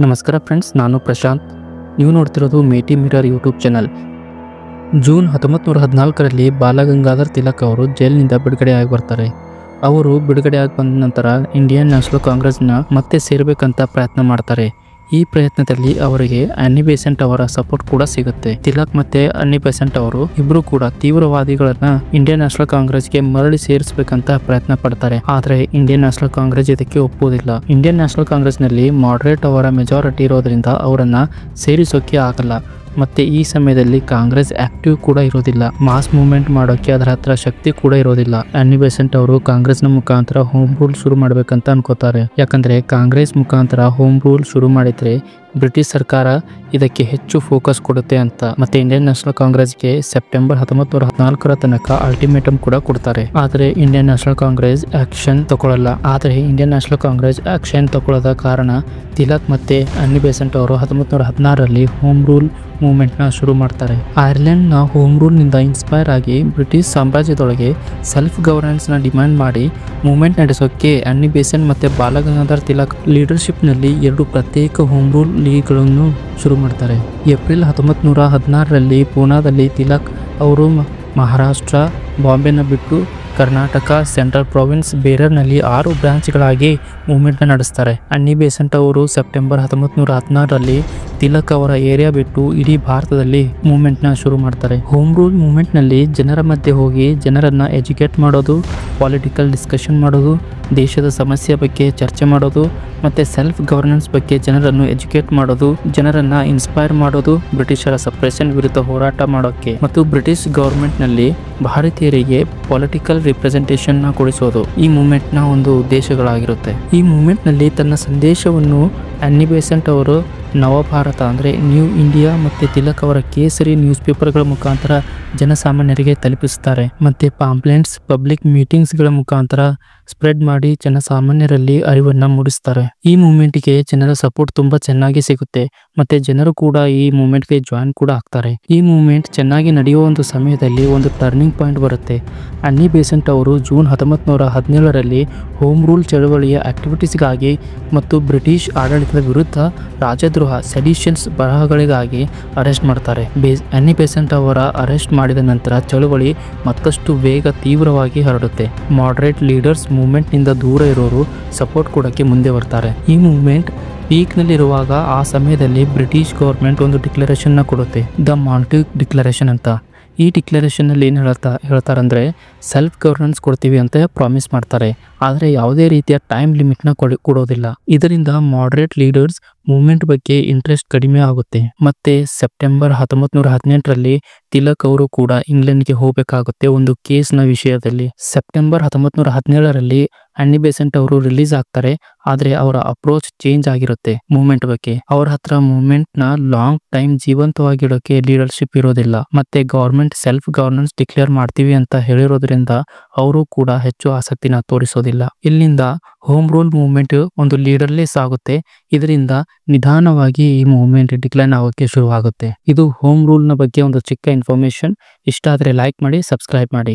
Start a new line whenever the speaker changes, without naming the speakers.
ನಮಸ್ಕಾರ ಫ್ರೆಂಡ್ಸ್, ನಾನು ಪ್ರಶಾಂತ್. ನೀವು ನೋಡ್ತಿರೋದು Meti mirror YouTube channel. June 1914ರಲ್ಲಿ ಬಾಲಗಂಗಾಧರ್ ತಿಲಕ್ ಅವರು ಜೈಲಿನಿಂದ ಬಿಡುಗಡೆಯಾಗಿ ಬರ್ತಾರೆ. ಅವರು ಬಿಡುಗಡೆಯಾಗಿ ಬಂದ ನಂತರ ಇಂಡಿಯನ್ ನ್ಯಾಷನಲ್ ಕಾಂಗ್ರೆಸ್ನ ಮತ್ತೆ ಸೇರಬೇಕಂತ ಪ್ರಯತ್ನ ಮಾಡ್ತಾರೆ. ಈ ಪ್ರಯತ್ನದಲ್ಲಿ ಅವರಿಗೆ ಅನ್ನಿ ಬೆಸೆಂಟ್ ಅವರ ಸಪೋರ್ಟ್ ಕೂಡ ಸಿಗುತ್ತೆ. ತಿಲಕ್ ಮತ್ತೆ ಅನ್ನಿ ಬೆಸೆಂಟ್ ಅವರು ಇಬ್ರು ಕೂಡ ತೀವ್ರವಾದಿಗಳನ್ನ ಇಂಡಿಯನ್ ನ್ಯಾಷನಲ್ ಕಾಂಗ್ರೆಸ್ಗೆ ಮರಳಿ ಸೇರಿಸಬೇಕಂತ ಪ್ರಯತ್ನ ಪಡ್ತಾರೆ. ಆದ್ರೆ ಇಂಡಿಯನ್ ನ್ಯಾಷನಲ್ ಕಾಂಗ್ರೆಸ್ ಇದಕ್ಕೆ ಒಪ್ಪುವುದಿಲ್ಲ. ಇಂಡಿಯನ್ ನ್ಯಾಷನಲ್ ಕಾಂಗ್ರೆಸ್ನಲ್ಲಿ ಮಾಡರೇಟ್ ಅವರ ಮೆಜಾರಿಟಿ ಇರೋದ್ರಿಂದ ಅವರನ್ನ ಸೇರಿಸೋಕೆ ಆಗಲ್ಲ. ಮತ್ತೆ ಈ ಸಮಯದಲ್ಲಿ ಕಾಂಗ್ರೆಸ್ ಆಕ್ಟಿವ್ ಕೂಡ ಇರೋದಿಲ್ಲ. ಮಾಸ್ ಮೂವ್ಮೆಂಟ್ ಮಾಡೋಕೆ ಅದರ ಹತ್ರ ಶಕ್ತಿ ಕೂಡ ಇರೋದಿಲ್ಲ. ಅನ್ನಿ ಬೆಸೆಂಟ್ ಅವರು ಕಾಂಗ್ರೆಸ್ನ ಮುಖಾಂತರ ಹೋಮ್ ರೂಲ್ ಶುರು ಮಾಡ್ಬೇಕಂತ ಅನ್ಕೋತಾರೆ. ಯಾಕಂದ್ರೆ ಕಾಂಗ್ರೆಸ್ ಮುಖಾಂತರ ಹೋಮ್ ರೂಲ್ ಶುರು ಮಾಡಿದ್ರೆ ಬ್ರಿಟಿಷ್ ಸರ್ಕಾರ ಇದಕ್ಕೆ ಹೆಚ್ಚು ಫೋಕಸ್ ಕೊಡುತ್ತೆ ಅಂತ. ಮತ್ತೆ ಇಂಡಿಯನ್ ನ್ಯಾಷನಲ್ ಕಾಂಗ್ರೆಸ್ಗೆ ಸೆಪ್ಟೆಂಬರ್ 1914ರ ತನಕ ಅಲ್ಟಿಮೇಟಮ್ ಕೂಡ ಕೊಡ್ತಾರೆ. ಆದ್ರೆ ಇಂಡಿಯನ್ ನ್ಯಾಷನಲ್ ಕಾಂಗ್ರೆಸ್ ಆಕ್ಷನ್ ತಗೊಳ್ಳಲ್ಲ. ಆದ್ರೆ ಇಂಡಿಯನ್ ನ್ಯಾಷನಲ್ ಕಾಂಗ್ರೆಸ್ ಆಕ್ಷನ್ ತಗೊಳ್ಳದ ಕಾರಣ ತಿಲಕ್ ಮತ್ತೆ ಅನ್ನಿ ಬೆಸೆಂಟ್ ಅವರು 1916ರಲ್ಲಿ ಹೋಮ್ ರೂಲ್ ಮೂವ್ಮೆಂಟ್ ನ ಶುರು ಮಾಡ್ತಾರೆ. ಐರ್ಲೆಂಡ್ ನ ಹೋಮ್ ರೂಲ್ ನಿಂದ ಇನ್ಸ್ಪೈರ್ ಆಗಿ ಬ್ರಿಟಿಷ್ ಸಾಮ್ರಾಜ್ಯದೊಳಗೆ ಸೆಲ್ಫ್ ಗವರ್ನೆನ್ಸ್ ನ ಡಿಮ್ಯಾಂಡ್ ಮಾಡಿ ಮೂವ್ಮೆಂಟ್ ನಡೆಸೋಕೆ ಅನ್ನಿ ಬೆಸೆಂಟ್ ಮತ್ತೆ ಬಾಲಗಂಗಾಧರ್ ತಿಲಕ್ ಲೀಡರ್ಶಿಪ್ ನಲ್ಲಿ 2 ಪ್ರತ್ಯೇಕ ಹೋಮ್ ರೂಲ್ ಲೀಗ್ಗಳನ್ನು ಶುರು ಮಾಡ್ತಾರೆ. ಏಪ್ರಿಲ್ 1916ರಲ್ಲಿ ಪೂನಾದಲ್ಲಿ ತಿಲಕ್ ಅವರು ಮಹಾರಾಷ್ಟ್ರ, ಬಾಂಬೆನ ಬಿಟ್ಟು ಕರ್ನಾಟಕ, ಸೆಂಟ್ರಲ್ ಪ್ರಾವಿನ್ಸ್, ಬೇರರ್ನಲ್ಲಿ 6 ಬ್ರಾಂಚ್ಗಳಾಗಿ ಮೂವ್ಮೆಂಟ್ನ ನಡೆಸ್ತಾರೆ. ಅನ್ನಿ ಬೆಸೆಂಟ್ ಅವರು ಸೆಪ್ಟೆಂಬರ್ 1916ರಲ್ಲಿ ತಿಲಕ್ ಅವರ ಏರಿಯಾ ಬಿಟ್ಟು ಇಡೀ ಭಾರತದಲ್ಲಿ ಮೂವ್ಮೆಂಟ್ನ ಶುರು ಮಾಡ್ತಾರೆ. ಹೋಮ್ ರೂಲ್ ಮೂವ್ಮೆಂಟ್ನಲ್ಲಿ ಜನರ ಮಧ್ಯೆ ಹೋಗಿ ಜನರನ್ನ ಎಜುಕೇಟ್ ಮಾಡೋದು, ಪಾಲಿಟಿಕಲ್ ಡಿಸ್ಕಷನ್ ಮಾಡೋದು, ದೇಶದ ಸಮಸ್ಯೆ ಬಗ್ಗೆ ಚರ್ಚೆ ಮಾಡೋದು, ಮತ್ತೆ ಸೆಲ್ಫ್ ಗವರ್ನೆನ್ಸ್ ಬಗ್ಗೆ ಜನರನ್ನು ಎಜುಕೇಟ್ ಮಾಡೋದು, ಜನರನ್ನ ಇನ್ಸ್ಪೈರ್ ಮಾಡೋದು, ಬ್ರಿಟಿಷರ ಸಪ್ರೆಷನ್ ವಿರುದ್ಧ ಹೋರಾಟ ಮಾಡೋಕೆ ಮತ್ತು ಬ್ರಿಟಿಷ್ ಗವರ್ಮೆಂಟ್ ನಲ್ಲಿ ಭಾರತೀಯರಿಗೆ ಪೊಲಿಟಿಕಲ್ ರಿಪ್ರೆಸೆಂಟೇಷನ್ ನ ಕೊಡಿಸೋದು ಈ ಮೂವ್ಮೆಂಟ್ ನ ಒಂದು ಉದ್ದೇಶಗಳಾಗಿರುತ್ತೆ. ಈ ಮೂವ್ಮೆಂಟ್ ನಲ್ಲಿ ತನ್ನ ಸಂದೇಶವನ್ನು ಅನ್ನಿ ಬೆಸೆಂಟ್ ಅವರು ನವಭಾರತ ಅಂದ್ರೆ ನ್ಯೂ ಇಂಡಿಯಾ ಮತ್ತೆ ತಿಲಕ್ ಅವರ ಕೇಸರಿ ನ್ಯೂಸ್ ಪೇಪರ್ಗಳ ಮುಖಾಂತರ ಜನಸಾಮಾನ್ಯರಿಗೆ ತಲುಪಿಸುತ್ತಾರೆ. ಮತ್ತೆ ಪಾಂಪ್ಲೆಟ್ಸ್, ಪಬ್ಲಿಕ್ ಮೀಟಿಂಗ್ಸ್ ಗಳ ಮುಖಾಂತರ ಸ್ಪ್ರೆಡ್ ಮಾಡಿ ಜನಸಾಮಾನ್ಯರಲ್ಲಿ ಅರಿವನ್ನ ಮೂಡಿಸ್ತಾರೆ. ಈ ಮೂವ್ಮೆಂಟ್ಗೆ ಜನರ ಸಪೋರ್ಟ್ ತುಂಬಾ ಚೆನ್ನಾಗಿ ಸಿಗುತ್ತೆ. ಮತ್ತೆ ಜನರು ಕೂಡ ಈ ಮೂವ್ಮೆಂಟ್ಗೆ ಜಾಯಿನ್ ಕೂಡ ಆಗ್ತಾರೆ. ಈ ಮೂವ್ಮೆಂಟ್ ಚೆನ್ನಾಗಿ ನಡೆಯುವ ಒಂದು ಸಮಯದಲ್ಲಿ ಒಂದು ಟರ್ನಿಂಗ್ ಪಾಯಿಂಟ್ ಬರುತ್ತೆ. ಅನ್ನಿ ಬೆಸೆಂಟ್ ಅವರು ಜೂನ್ 1917ರಲ್ಲಿ ಹೋಮ್ ರೂಲ್ ಚಳವಳಿಯ ಆಕ್ಟಿವಿಟೀಸ್ಗಾಗಿ ಮತ್ತು ಬ್ರಿಟಿಷ್ ಆಡಳಿತದ ವಿರುದ್ಧ ರಾಜದ್ರೋಹ ಸೆಡಿಷನ್ಸ್ ಬರಹಗಳಿಗಾಗಿ ಅರೆಸ್ಟ್ ಮಾಡ್ತಾರೆ. ಅನ್ನಿ ಬೆಸೆಂಟ್ ಅವರ ಅರೆಸ್ಟ್ ಮಾಡಿದ ನಂತರ ಚಳವಳಿ ಮತ್ತಷ್ಟು ವೇಗ ತೀವ್ರವಾಗಿ ಹರಡುತ್ತೆ. ಮಾಡರೇಟ್ ಲೀಡರ್ಸ್ ಮೂವ್ಮೆಂಟ್ ನಿಂದ ದೂರ ಇರೋರು ಸಪೋರ್ಟ್ ಕೊಡಕ್ಕೆ ಮುಂದೆ ಬರ್ತಾರೆ. ಈ ಮೂವ್ಮೆಂಟ್ ಪೀಕ್ ನಲ್ಲಿರುವಾಗ ಆ ಸಮಯದಲ್ಲಿ ಬ್ರಿಟಿಷ್ ಗವರ್ಮೆಂಟ್ ಒಂದು ಡಿಕ್ಲರೇಷನ್ ನ ಕೊಡುತ್ತೆ, ದ ಮಾಂಟ್ಯೂಕ್ ಡಿಕ್ಲರೇಷನ್ ಅಂತ. ಈ ಡಿಕ್ಲರೇಷನ್ ನಲ್ಲಿ ಏನು ಹೇಳ್ತಾರಂದ್ರೆ ಸೆಲ್ಫ್ ಗವರ್ನೆನ್ಸ್ ಕೊಡ್ತೀವಿ ಅಂತ ಪ್ರಾಮಿಸ್ ಮಾಡ್ತಾರೆ. ಆದರೆ ಯಾವುದೇ ರೀತಿಯ ಟೈಮ್ ಲಿಮಿಟ್ ನ ಕೊಡೋದಿಲ್ಲ. ಇದರಿಂದ ಮಾಡರೇಟ್ ಲೀಡರ್ಸ್ ಮೂವ್ಮೆಂಟ್ ಬಗ್ಗೆ ಇಂಟ್ರೆಸ್ಟ್ ಕಡಿಮೆ ಆಗುತ್ತೆ. ಮತ್ತೆ ಸೆಪ್ಟೆಂಬರ್ 1918ರಲ್ಲಿ ತಿಲಕ್ ಅವರು ಕೂಡ ಇಂಗ್ಲೆಂಡ್ಗೆ ಹೋಗಬೇಕಾಗುತ್ತೆ ಒಂದು ಕೇಸ್ ನ ವಿಷಯದಲ್ಲಿ. ಸೆಪ್ಟೆಂಬರ್ 1917ರಲ್ಲಿ ಅನ್ನಿ ಬೆಸೆಂಟ್ ಅವರು ರಿಲೀಸ್ ಆಗ್ತಾರೆ. ಆದ್ರೆ ಅವರ ಅಪ್ರೋಚ್ ಚೇಂಜ್ ಆಗಿರುತ್ತೆ ಮೂವ್ಮೆಂಟ್ ಬಗ್ಗೆ. ಅವ್ರ ಹತ್ರ ಮೂವ್ಮೆಂಟ್ ನ ಲಾಂಗ್ ಟೈಮ್ ಜೀವಂತವಾಗಿಡೋಕೆ ಲೀಡರ್ಶಿಪ್ ಇರೋದಿಲ್ಲ. ಮತ್ತೆ ಗವರ್ಮೆಂಟ್ ಸೆಲ್ಫ್ ಗವರ್ನೆನ್ಸ್ ಡಿಕ್ಲೇರ್ ಮಾಡ್ತೀವಿ ಅಂತ ಹೇಳಿರೋದ್ರಿಂದ ಅವರು ಕೂಡ ಹೆಚ್ಚು ಆಸಕ್ತಿನ ತೋರಿಸೋದಿಲ್ಲ. ಇಲ್ಲಿಂದ ಹೋಮ್ ರೂಲ್ ಮೂವ್ಮೆಂಟ್ ಒಂದು ಲೀಡರ್ಲೆಸ್ ಆಗುತ್ತೆ. ಇದರಿಂದ ನಿಧಾನವಾಗಿ ಈ ಮೂವ್ಮೆಂಟ್ ಡಿಕ್ಲೈನ್ ಆಗೋಕೆ ಶುರುವಾಗುತ್ತೆ. ಇದು ಹೋಮ್ ರೂಲ್ ನ ಬಗ್ಗೆ ಒಂದು ಚಿಕ್ಕ ಇನ್ಫಾರ್ಮೇಶನ್. ಇಷ್ಟ ಆದ್ರೆ ಲೈಕ್ ಮಾಡಿ, ಸಬ್ಸ್ಕ್ರೈಬ್ ಮಾಡಿ.